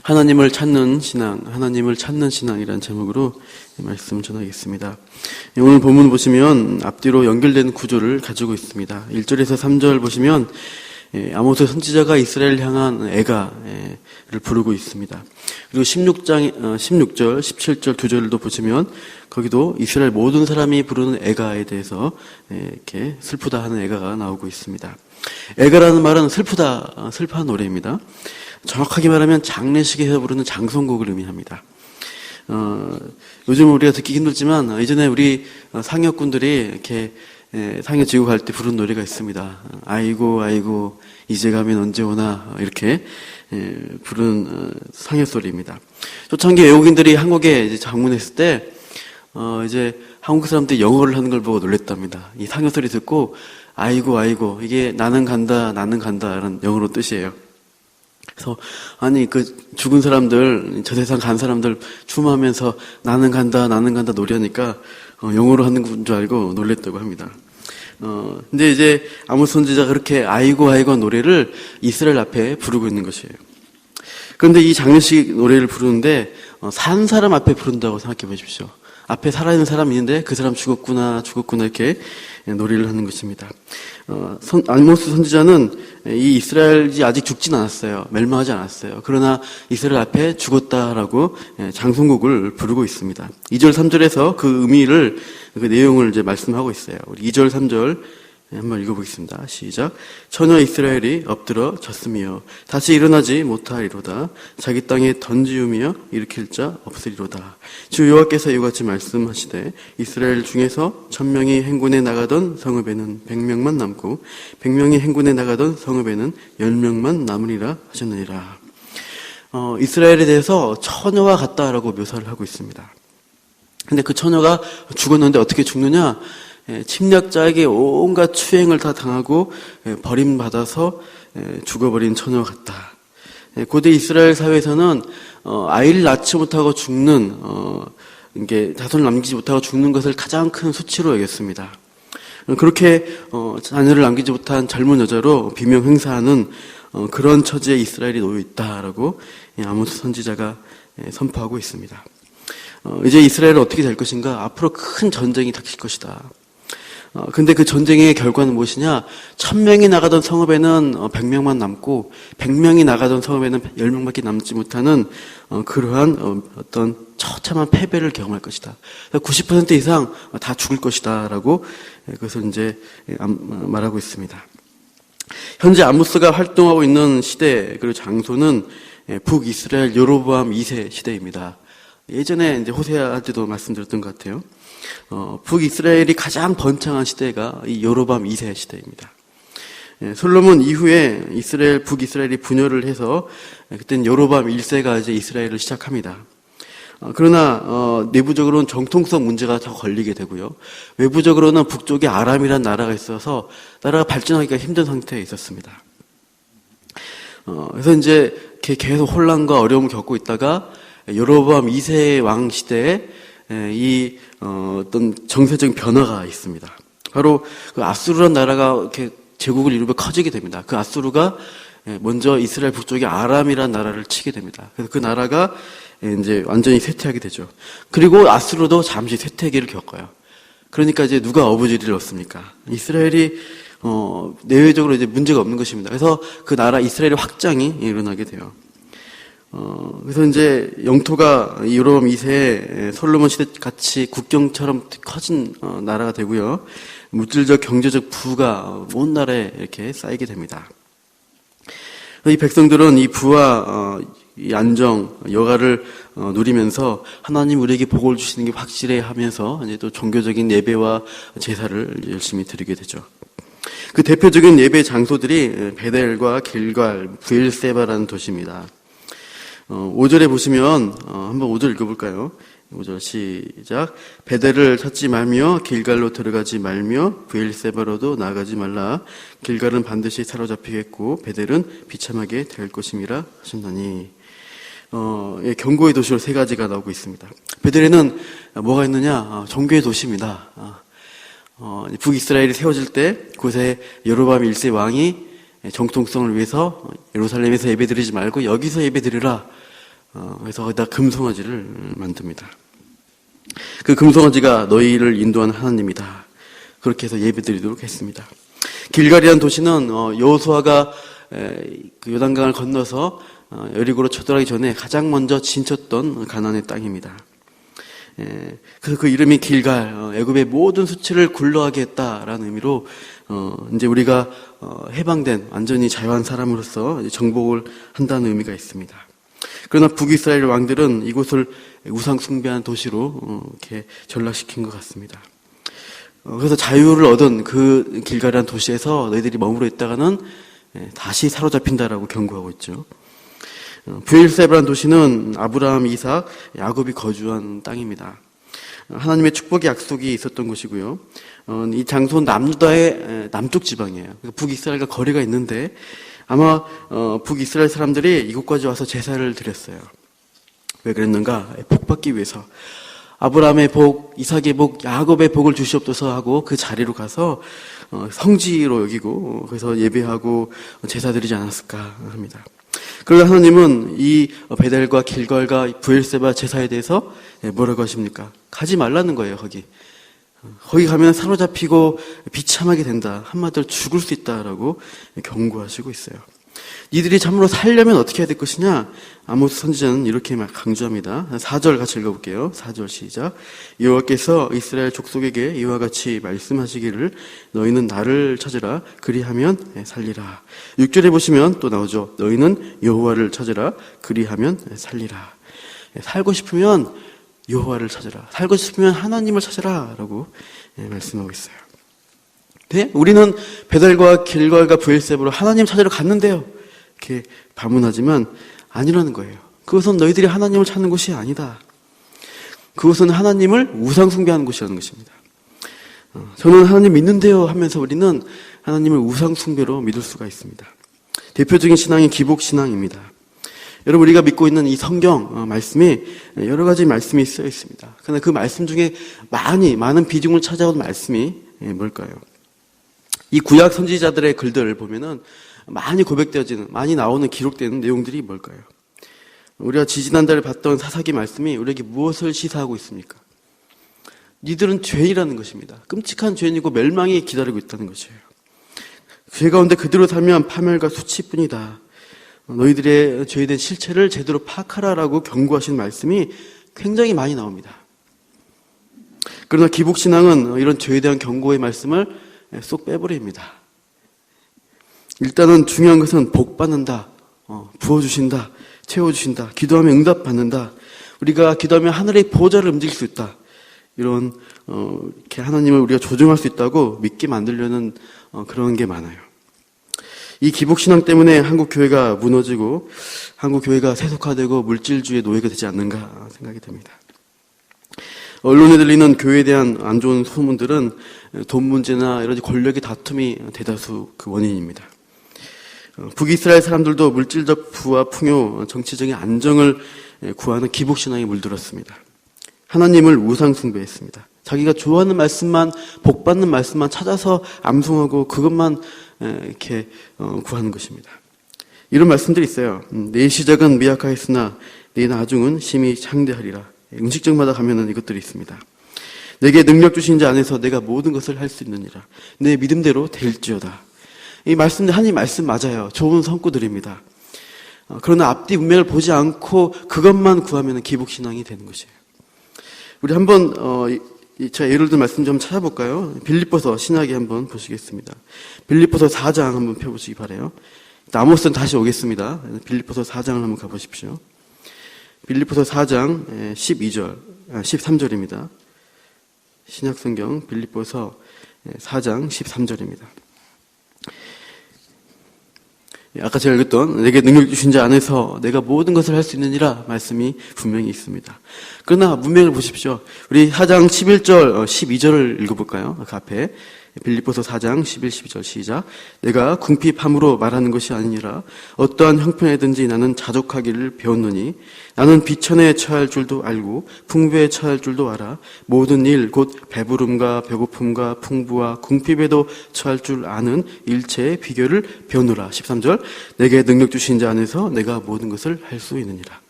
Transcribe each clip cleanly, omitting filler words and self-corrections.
하나님을 찾는 신앙, 하나님을 찾는 신앙이라는 제목으로 말씀 전하겠습니다. 오늘 본문 보시면 앞뒤로 연결된 구조를 가지고 있습니다. 1절에서 3절 보시면 아모스 선지자가 이스라엘 향한 애가를 부르고 있습니다. 그리고 16절, 17절 두 절도 보시면 거기도 이스라엘 모든 사람이 부르는 애가에 대해서 이렇게 슬프다 하는 애가가 나오고 있습니다. 애가라는 말은 슬프다, 슬퍼한 노래입니다. 정확하게 말하면 장례식에서 부르는 장송곡을 의미합니다. 요즘 우리가 듣기 힘들지만 예전에 우리 상여꾼들이 이렇게 상여 지고 갈 때 부른 노래가 있습니다. 아이고 아이고 이제 가면 언제 오나 이렇게 부른 상여 소리입니다. 초창기 외국인들이 한국에 이제 방문했을 때 이제 한국 사람들이 영어를 하는 걸 보고 놀랬답니다. 이 상여 소리 듣고 아이고 아이고 이게 나는 간다 라는 영어로 뜻이에요. 그래서 아니 그 죽은 사람들 저 세상 간 사람들 춤하면서 나는 간다 노래하니까 영어로 하는 건 줄 알고 놀랬다고 합니다. 근데 이제 아모스 선지자가 그렇게 아이고 아이고 노래를 이스라엘 앞에 부르고 있는 것이에요. 그런데 이 장례식 노래를 부르는데 산 사람 앞에 부른다고 생각해 보십시오. 앞에 살아있는 사람이 있는데 그 사람 죽었구나 이렇게 노래를 하는 것입니다. 아모스 선지자는 이 이스라엘이 아직 죽진 않았어요. 멸망하지 않았어요. 그러나 이스라엘 앞에 죽었다라고 장송곡을 부르고 있습니다. 2절 3절에서 그 의미를 그 내용을 이제 말씀하고 있어요. 우리 2절 3절 한번 읽어보겠습니다. 시작. 처녀 이스라엘이 엎드러 졌으며 다시 일어나지 못하리로다. 자기 땅에 던지우며 일으킬 자 없으리로다. 주 여호와께서 이같이 말씀하시되 이스라엘 중에서 1000명이 행군에 나가던 성읍에는 100명만 남고 100명이 행군에 나가던 성읍에는 10명만 남으리라 하셨느니라. 이스라엘에 대해서 처녀와 같다라고 묘사를 하고 있습니다. 근데 그 처녀가 죽었는데 어떻게 죽느냐? 침략자에게 온갖 추행을 다 당하고 버림받아서 죽어버린 처녀 같다. 고대 이스라엘 사회에서는 아이를 낳지 못하고 죽는 이게 자손을 남기지 못하고 죽는 것을 가장 큰 수치로 여겼습니다. 그렇게 자녀를 남기지 못한 젊은 여자로 비명 행사하는 그런 처지에 이스라엘이 놓여 있다라고 아모스 선지자가 선포하고 있습니다. 이제 이스라엘은 어떻게 될 것인가? 앞으로 큰 전쟁이 닥칠 것이다. 근데 그 전쟁의 결과는 무엇이냐? 1000명이 나가던 성읍에는 100명만 남고 100명이 나가던 성읍에는 10명밖에 남지 못하는 그러한 어떤 처참한 패배를 경험할 것이다. 90% 이상 다 죽을 것이다라고 그것을 이제 말하고 있습니다. 현재 아모스가 활동하고 있는 시대 그리고 장소는 북이스라엘 여로보암 2세 시대입니다. 예전에 이제 호세아 때도 말씀드렸던 것 같아요. 북이스라엘이 가장 번창한 시대가 이 여로보암 2세 시대입니다. 솔로몬 이후에 북이스라엘이 분열을 해서 그때는 여로보암 1세가 이제 이스라엘을 시작합니다. 그러나 내부적으로는 정통성 문제가 더 걸리게 되고요. 외부적으로는 북쪽에 아람이라는 나라가 있어서 나라가 발전하기가 힘든 상태에 있었습니다. 그래서 이제 계속 혼란과 어려움을 겪고 있다가 여로보암 2세 왕 시대에 이 어떤 정세적인 변화가 있습니다. 바로 그 아수르라는 나라가 이렇게 제국을 이루며 커지게 됩니다. 그 아수르가 먼저 이스라엘 북쪽의 아람이라는 나라를 치게 됩니다. 그래서 그 나라가 이제 완전히 쇠퇴하게 되죠. 그리고 아수르도 잠시 쇠퇴기를 겪어요. 그러니까 이제 누가 어부지리를 얻습니까? 이스라엘이 내외적으로 이제 문제가 없는 것입니다. 그래서 그 나라 이스라엘의 확장이 일어나게 돼요. 그래서 이제 영토가 여로보암 2세에 솔로몬 시대 같이 국경처럼 커진 나라가 되고요. 물질적 경제적 부가 온 나라에 이렇게 쌓이게 됩니다. 이 백성들은 이 부와 이 안정, 여가를 누리면서 하나님 우리에게 복을 주시는 게 확실해 하면서 이제 또 종교적인 예배와 제사를 열심히 드리게 되죠. 그 대표적인 예배 장소들이 베델과 길갈, 브엘세바라는 도시입니다. 5절에 보시면 한번 5절 읽어볼까요? 5절 시작. 베델을 찾지 말며 길갈로 들어가지 말며 브엘세바로도 나가지 말라. 길갈은 반드시 사로잡히겠고 베델은 비참하게 될 것임이라 하셨나니. 경고의 도시로 세 가지가 나오고 있습니다. 베델에는 뭐가 있느냐? 종교의 도시입니다. 북이스라엘이 세워질 때 그곳에 여로보암 1세 왕이 정통성을 위해서 예루살렘에서 예배드리지 말고 여기서 예배드리라 그래서 거기다 금송아지를 만듭니다. 그 금송아지가 너희를 인도하는 하나님이다. 그렇게 해서 예배드리도록 했습니다. 길갈이라는 도시는 여호수아가 그 요단강을 건너서 여리고로 쳐들어가기 전에 가장 먼저 진쳤던 가나안의 땅입니다. 그래서 그 이름이 길갈, 애굽의 모든 수치를 굴러가게 했다라는 의미로 이제 우리가 해방된 완전히 자유한 사람으로서 정복을 한다는 의미가 있습니다. 그러나 북이스라엘 왕들은 이곳을 우상 숭배한 도시로 이렇게 전락시킨 것 같습니다. 그래서 자유를 얻은 그 길갈이라는 도시에서 너희들이 머무르 있다가는 다시 사로잡힌다라고 경고하고 있죠. 브엘세바라는 도시는 아브라함, 이삭, 야곱이 거주한 땅입니다. 하나님의 축복의 약속이 있었던 곳이고요. 이 장소는 남유다의 남쪽 지방이에요. 북이스라엘과 거리가 있는데 아마 북이스라엘 사람들이 이곳까지 와서 제사를 드렸어요. 왜 그랬는가? 복 받기 위해서. 아브라함의 복, 이삭의 복, 야곱의 복을 주시옵소서 하고 그 자리로 가서 성지로 여기고 그래서 예배하고 제사 드리지 않았을까 합니다. 그러나 하나님은 이 베델과 길갈과 브엘세바 제사에 대해서 뭐라고 하십니까? 가지 말라는 거예요. 거기 가면 사로잡히고 비참하게 된다. 한마디로 죽을 수 있다라고 경고하시고 있어요. 이들이 참으로 살려면 어떻게 해야 될 것이냐? 아모스 선지자는 이렇게 강조합니다. 4절 같이 읽어볼게요. 4절 시작. 여호와께서 이스라엘 족속에게 이와 같이 말씀하시기를 너희는 나를 찾으라 그리하면 살리라. 6절에 보시면 또 나오죠. 너희는 여호와를 찾으라 그리하면 살리라. 살고 싶으면 여호와를 찾으라. 살고 싶으면 하나님을 찾으라 라고 말씀하고 있어요. 네? 우리는 베델과 길갈과 브엘세바로 하나님 찾으러 갔는데요. 이렇게 반문하지만 아니라는 거예요. 그것은 너희들이 하나님을 찾는 곳이 아니다. 그것은 하나님을 우상 숭배하는 곳이라는 것입니다. 저는 하나님 믿는데요 하면서 우리는 하나님을 우상 숭배로 믿을 수가 있습니다. 대표적인 신앙이 기복신앙입니다. 여러분 우리가 믿고 있는 이 성경 말씀이 여러 가지 말씀이 쓰여 있습니다. 그러나 그 말씀 중에 많은 비중을 차지하는 말씀이 뭘까요? 이 구약 선지자들의 글들을 보면은 많이 고백되어지는, 많이 나오는 기록되는 내용들이 뭘까요? 우리가 지지난달에 봤던 사사기 말씀이 우리에게 무엇을 시사하고 있습니까? 니들은 죄인이라는 것입니다. 끔찍한 죄인이고 멸망이 기다리고 있다는 것이에요. 죄 가운데 그대로 살면 파멸과 수치뿐이다. 너희들의 죄에 실체를 제대로 파악하라라고 경고하신 말씀이 굉장히 많이 나옵니다. 그러나 기복신앙은 이런 죄에 대한 경고의 말씀을 쏙 빼버립니다. 일단은 중요한 것은 복 받는다, 부어주신다, 채워주신다, 기도하면 응답받는다, 우리가 기도하면 하늘의 보좌를 움직일 수 있다, 이런 이렇게 하나님을 우리가 조종할 수 있다고 믿게 만들려는 그런 게 많아요. 이 기복신앙 때문에 한국 교회가 무너지고 한국 교회가 세속화되고 물질주의 노예가 되지 않는가 생각이 듭니다. 언론에 들리는 교회에 대한 안 좋은 소문들은 돈 문제나 이런 권력의 다툼이 대다수 그 원인입니다. 북이스라엘 사람들도 물질적 부와 풍요, 정치적인 안정을 구하는 기복신앙에 물들었습니다. 하나님을 우상 숭배했습니다. 자기가 좋아하는 말씀만, 복받는 말씀만 찾아서 암송하고 그것만 이렇게 구하는 것입니다. 이런 말씀들이 있어요. 내 시작은 미약하였으나 내 나중은 심히 창대하리라. 음식점마다 가면은 이것들이 있습니다. 내게 능력 주신 자 안에서 내가 모든 것을 할 수 있느니라. 내 믿음대로 될지어다. 이 말씀들 하나님 말씀 맞아요. 좋은 성구들입니다. 그러나 앞뒤 문맥을 보지 않고 그것만 구하면 기복신앙이 되는 것이에요. 우리 한번 제가 예를 든 말씀 좀 찾아볼까요? 빌립보서 신약에 한번 보시겠습니다. 빌립보서 4장 한번 펴보시기 바라요. 아모스는 다시 오겠습니다. 빌립보서 4장을 한번 가보십시오. 빌립보서 4장 13절입니다. 신약성경 빌립보서 4장 13절입니다. 아까 제가 읽었던 내게 능력 주신 자 안에서 내가 모든 것을 할 수 있느니라 말씀이 분명히 있습니다. 그러나 문맥을 보십시오. 우리 4장 11절, 12절을 읽어볼까요? 그 앞에 빌립보서 4장 11, 12절 시작. 내가 궁핍함으로 말하는 것이 아니라 어떠한 형편에든지 나는 자족하기를 배웠노니 나는 비천에 처할 줄도 알고 풍부에 처할 줄도 알아. 모든 일 곧 배부름과 배고픔과 풍부와 궁핍에도 처할 줄 아는 일체의 비결을 배우노라. 13절. 내게 능력 주신 자 안에서 내가 모든 것을 할 수 있느니라.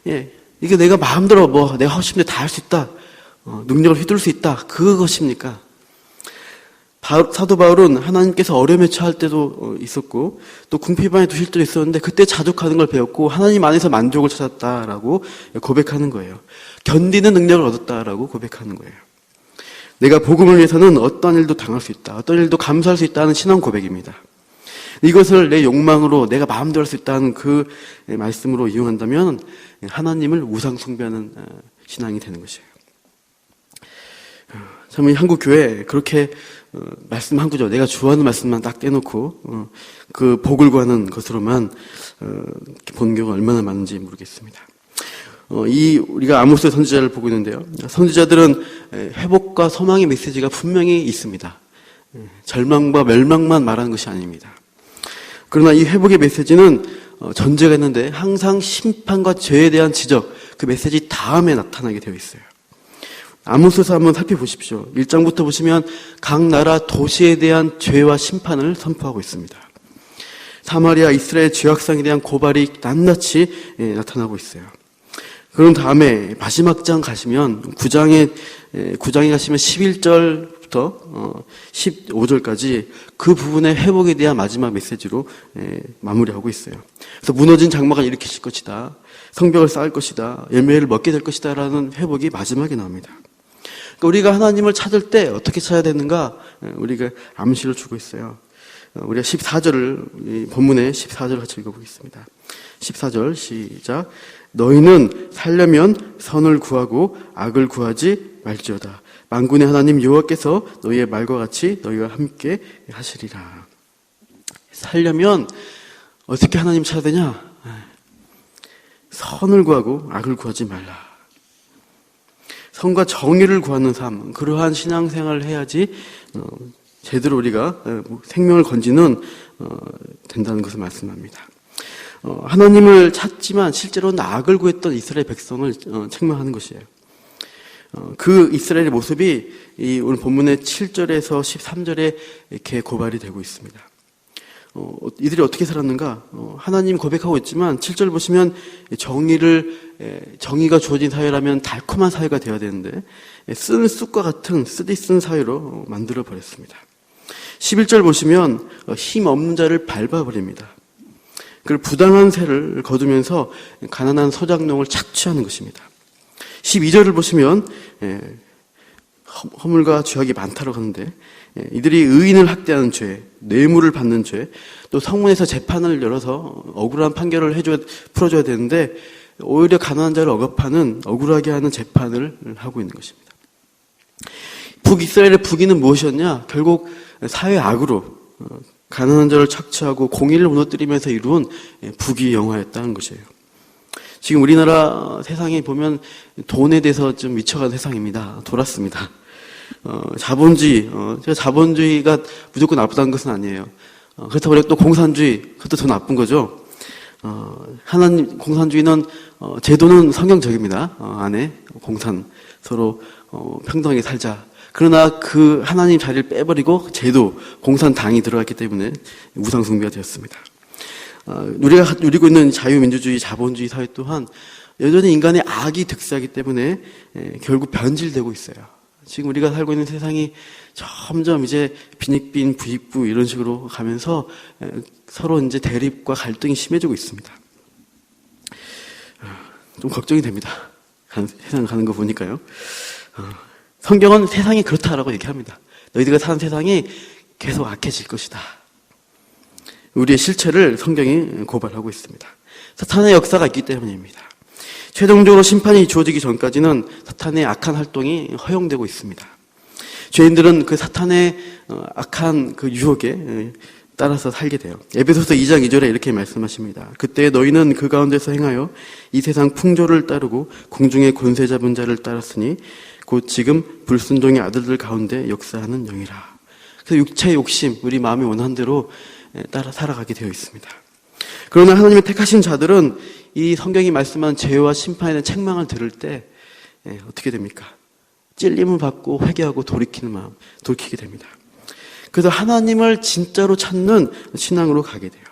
예, 이게 내가 마음대로 내가 하고 싶은데 다 할 수 있다. 능력을 휘둘 수 있다. 그것입니까? 사도 바울은 하나님께서 어려움에 처할 때도 있었고 또 궁핍반에 두실 때도 있었는데 그때 자족하는 걸 배웠고 하나님 안에서 만족을 찾았다라고 고백하는 거예요. 견디는 능력을 얻었다라고 고백하는 거예요. 내가 복음을 위해서는 어떤 일도 당할 수 있다. 어떤 일도 감수할 수 있다는 신앙 고백입니다. 이것을 내 욕망으로 내가 마음대로 할 수 있다는 그 말씀으로 이용한다면 하나님을 우상 숭배하는 신앙이 되는 것이에요. 참, 이 한국 교회 그렇게 말씀 한 구절, 내가 좋아하는 말씀만 딱 떼놓고 그 복을 구하는 것으로만 보는 경우가 얼마나 많은지 모르겠습니다. 우리가 아모스 선지자를 보고 있는데요. 선지자들은 회복과 소망의 메시지가 분명히 있습니다. 절망과 멸망만 말하는 것이 아닙니다. 그러나 이 회복의 메시지는 전제가 있는데 항상 심판과 죄에 대한 지적, 그 메시지 다음에 나타나게 되어 있어요. 아모스서 한번 살펴보십시오. 1장부터 보시면 각 나라 도시에 대한 죄와 심판을 선포하고 있습니다. 사마리아 이스라엘 죄악상에 대한 고발이 낱낱이 나타나고 있어요. 그런 다음에 마지막 장 가시면 9장에 가시면 11절부터 15절까지 그 부분의 회복에 대한 마지막 메시지로 마무리하고 있어요. 그래서 무너진 장막을 일으키실 것이다. 성벽을 쌓을 것이다. 열매를 먹게 될 것이다. 라는 회복이 마지막에 나옵니다. 그러니까 우리가 하나님을 찾을 때 어떻게 찾아야 되는가? 우리가 암시를 주고 있어요. 우리가 14절을, 본문의 14절을 같이 읽어보겠습니다. 14절 시작. 너희는 살려면 선을 구하고 악을 구하지 말지어다. 만군의 하나님 여호와께서 너희의 말과 같이 너희와 함께 하시리라. 살려면 어떻게 하나님 찾아야 되냐? 선을 구하고 악을 구하지 말라. 선과 정의를 구하는 삶, 그러한 신앙생활을 해야지 제대로 우리가 생명을 건지는 된다는 것을 말씀합니다. 하나님을 찾지만 실제로는 악을 구했던 이스라엘 백성을 책망하는 것이에요. 그 이스라엘의 모습이 오늘 본문의 7절에서 13절에 이렇게 고발이 되고 있습니다. 이들이 어떻게 살았는가? 하나님 고백하고 있지만 7절 보시면 정의가 주어진 사회라면 달콤한 사회가 되어야 되는데 쓴 쑥과 같은 쓰디쓴 사회로 만들어 버렸습니다. 11절 보시면 힘 없는 자를 밟아버립니다. 그리고 부당한 세를 거두면서 가난한 소작농을 착취하는 것입니다. 12절을 보시면 허물과 죄악이 많다고 하는데 이들이 의인을 학대하는 죄, 뇌물을 받는 죄, 또 성문에서 재판을 열어서 억울한 판결을 풀어줘야 되는데 오히려 가난한 자를 억압하는, 억울하게 하는 재판을 하고 있는 것입니다. 북이스라엘의 북이는 무엇이었냐? 결국 사회 악으로 가난한 자를 착취하고 공의를 무너뜨리면서 이루은 북이 영화였다는 것이에요. 지금 우리나라 세상에 보면 돈에 대해서 좀 미쳐간 세상입니다. 돌았습니다. 자본주의가 무조건 나쁘다는 것은 아니에요. 그렇다고 해서 또 공산주의, 그것도 더 나쁜 거죠. 공산주의는 제도는 성경적입니다. 안에 공산, 서로 평등하게 살자. 그러나 그 하나님 자리를 빼버리고 제도, 공산당이 들어갔기 때문에 우상숭배가 되었습니다. 우리가 누리고 있는 자유민주주의, 자본주의 사회 또한 여전히 인간의 악이 득세하기 때문에 결국 변질되고 있어요. 지금 우리가 살고 있는 세상이 점점 이제 빈익빈, 부익부 이런 식으로 가면서 서로 이제 대립과 갈등이 심해지고 있습니다. 좀 걱정이 됩니다. 세상 가는 거 보니까요. 성경은 세상이 그렇다라고 얘기합니다. 너희들가 사는 세상이 계속 악해질 것이다. 우리의 실체를 성경이 고발하고 있습니다. 사탄의 역사가 있기 때문입니다. 최종적으로 심판이 주어지기 전까지는 사탄의 악한 활동이 허용되고 있습니다. 죄인들은 그 사탄의 악한 그 유혹에 따라서 살게 돼요. 에베소서 2장 2절에 이렇게 말씀하십니다. 그때 너희는 그 가운데서 행하여 이 세상 풍조를 따르고 공중의 권세 잡은 자를 따랐으니 곧 지금 불순종의 아들들 가운데 역사하는 영이라. 그래서 육체의 욕심, 우리 마음이 원하는 대로 따라 살아가게 되어 있습니다. 그러나 하나님의 택하신 자들은 이 성경이 말씀한 죄와 심판에 대한 책망을 들을 때 어떻게 됩니까? 찔림을 받고 회개하고 돌이키게 됩니다. 그래서 하나님을 진짜로 찾는 신앙으로 가게 돼요.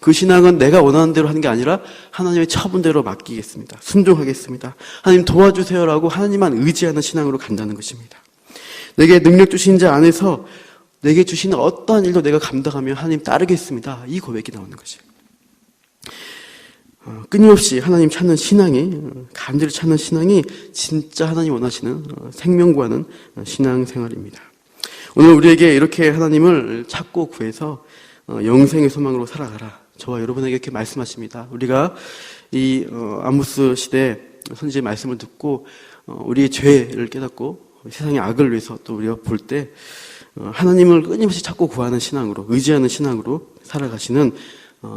그 신앙은 내가 원하는 대로 하는 게 아니라 하나님의 처분대로 맡기겠습니다. 순종하겠습니다. 하나님 도와주세요라고 하나님만 의지하는 신앙으로 간다는 것입니다. 내게 능력 주신 자 안에서 내게 주시는 어떠한 일도 내가 감당하며 하나님 따르겠습니다. 이 고백이 나오는 거죠. 끊임없이 하나님 찾는 신앙이, 간절히 찾는 신앙이 진짜 하나님 원하시는 생명 구하는 신앙생활입니다. 오늘 우리에게 이렇게 하나님을 찾고 구해서 영생의 소망으로 살아가라. 저와 여러분에게 이렇게 말씀하십니다. 우리가 이 아모스 시대 선지의 말씀을 듣고 우리의 죄를 깨닫고 세상의 악을 위해서 또 우리가 볼 때 하나님을 끊임없이 찾고 구하는 신앙으로, 의지하는 신앙으로 살아가시는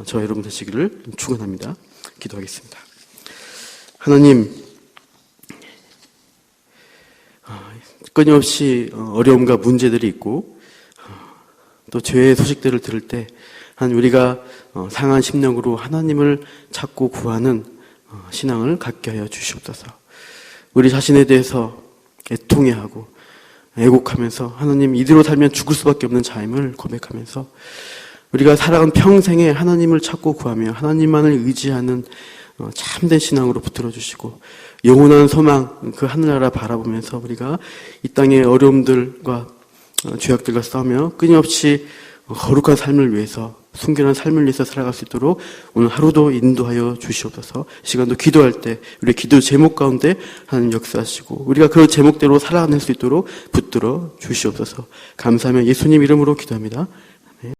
저와 여러분 되시기를 축원합니다. 기도하겠습니다. 하나님, 끊임없이 어려움과 문제들이 있고 또 죄의 소식들을 들을 때 하나님, 우리가 상한 심령으로 하나님을 찾고 구하는 신앙을 갖게 하여 주시옵소서. 우리 자신에 대해서 애통해하고 애곡하면서 하나님, 이대로 살면 죽을 수밖에 없는 자임을 고백하면서 우리가 살아간 평생에 하나님을 찾고 구하며 하나님만을 의지하는 참된 신앙으로 붙들어 주시고 영원한 소망, 그 하늘나라 바라보면서 우리가 이 땅의 어려움들과 죄악들과 싸우며 끊임없이 거룩한 삶을 위해서, 순결한 삶을 위해서 살아갈 수 있도록 오늘 하루도 인도하여 주시옵소서. 시간도 기도할 때 우리의 기도 제목 가운데 하나님 역사하시고 우리가 그 제목대로 살아낼 수 있도록 붙들어 주시옵소서. 감사하며 예수님 이름으로 기도합니다.